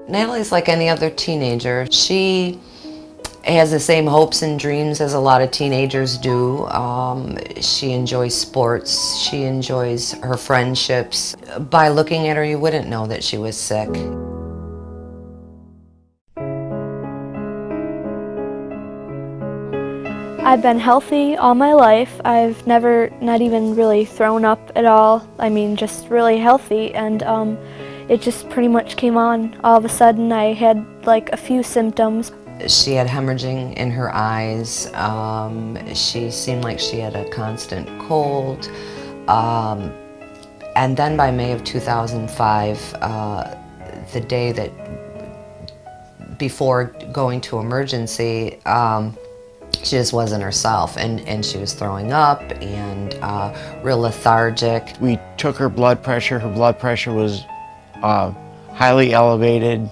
Natalie's like any other teenager. She has the same hopes and dreams as a lot of teenagers do. She enjoys sports. She enjoys her friendships. By looking at her, you wouldn't know that she was sick. I've been healthy all my life. I've never, not even really thrown up at all. I mean, just really healthy, and it just pretty much came on. All of a sudden, I had like a few symptoms. She had hemorrhaging in her eyes. She seemed like she had a constant cold. And then by May of 2005, the day that before going to emergency, she just wasn't herself, and she was throwing up and real lethargic. We took her blood pressure. Her blood pressure was highly elevated,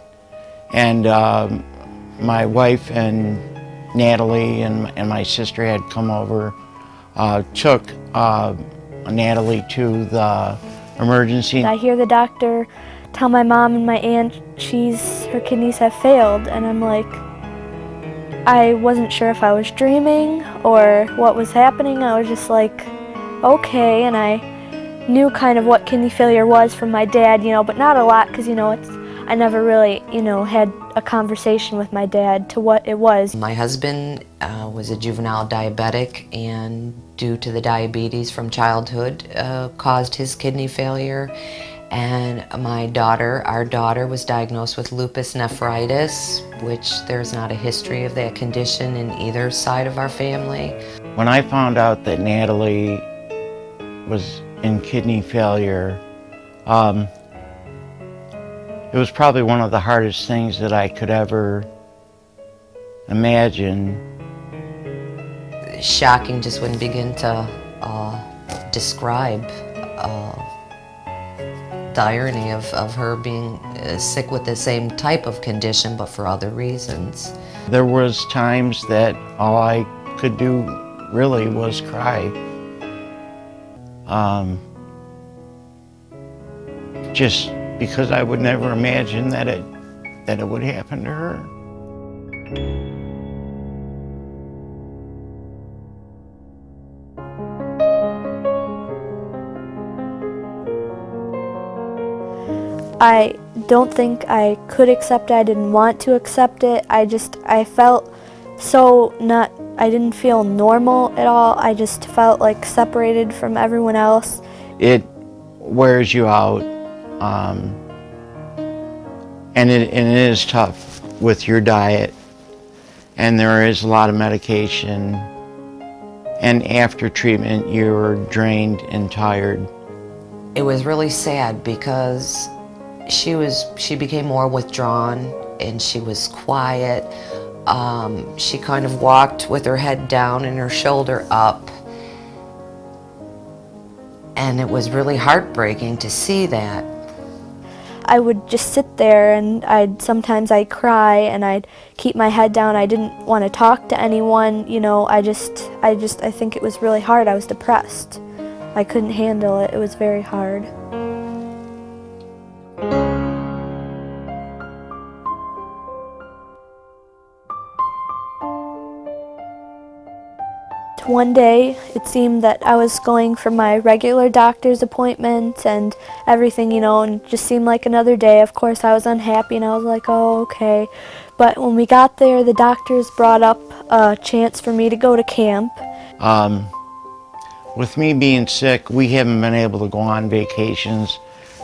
and my wife and Natalie and my sister had come over, took Natalie to the emergency. I hear the doctor tell my mom and my aunt her kidneys have failed, and I'm like, I wasn't sure if I was dreaming or what was happening. I was just like, okay, and I knew kind of what kidney failure was from my dad, but not a lot, because, I never really, had a conversation with my dad to what it was. My husband was a juvenile diabetic, and due to the diabetes from childhood, caused his kidney failure. And our daughter was diagnosed with lupus nephritis, which there's not a history of that condition in either side of our family. When I found out that Natalie was in kidney failure, it was probably one of the hardest things that I could ever imagine. Shocking, just wouldn't begin to describe the irony of her being sick with the same type of condition, but for other reasons. There was times that all I could do really was cry. Just because I would never imagine that it would happen to her. I don't think I could accept it. I didn't want to accept it. I felt I didn't feel normal at all. I just felt like separated from everyone else. It wears you out, and it is tough with your diet, and there is a lot of medication, and after treatment you're drained and tired. It was really sad because she became more withdrawn, and she was quiet. She kind of walked with her head down and her shoulder up, and it was really heartbreaking to see that. I would just sit there, and sometimes I'd cry, and I'd keep my head down. I didn't want to talk to anyone, I think it was really hard. I was depressed. I couldn't handle it. It was very hard. One day, it seemed that I was going for my regular doctor's appointment and everything, and it just seemed like another day. Of course, I was unhappy, and I was like, oh, okay. But when we got there, the doctors brought up a chance for me to go to camp. With me being sick, we haven't been able to go on vacations,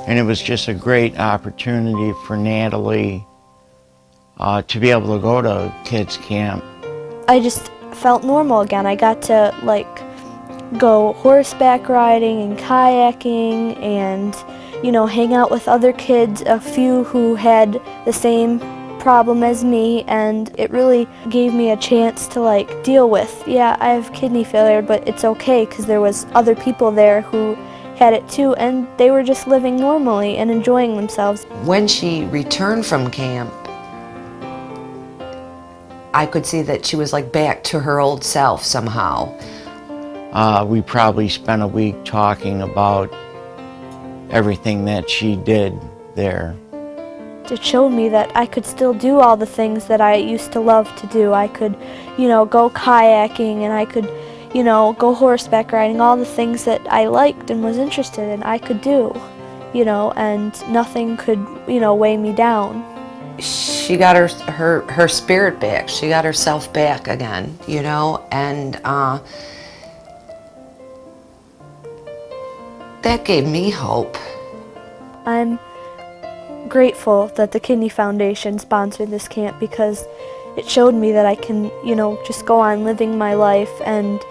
and it was just a great opportunity for Natalie to be able to go to kids camp. I just felt normal again. I got to go horseback riding and kayaking and hang out with other kids, a few who had the same problem as me, and it really gave me a chance to deal with, yeah, I have kidney failure, but it's okay, because there was other people there who had it too, and they were just living normally and enjoying themselves. When she returned from camp, I could see that she was back to her old self somehow. We probably spent a week talking about everything that she did there. it showed me that I could still do all the things that I used to love to do. I could, go kayaking, and I could, go horseback riding, all the things that I liked and was interested in, I could do, and nothing could, weigh me down. She got her spirit back. She got herself back again, and that gave me hope. I'm grateful that the Kidney Foundation sponsored this camp because it showed me that I can, just go on living my life and,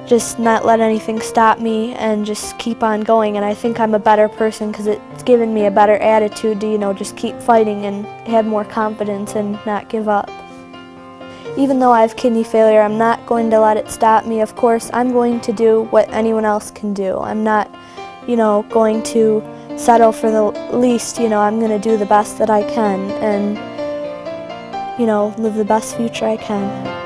just not let anything stop me and just keep on going. And I think I'm a better person because it's given me a better attitude to, just keep fighting and have more confidence and not give up. Even though I have kidney failure, I'm not going to let it stop me. Of course, I'm going to do what anyone else can do. I'm not, going to settle for the least. I'm going to do the best that I can and, live the best future I can.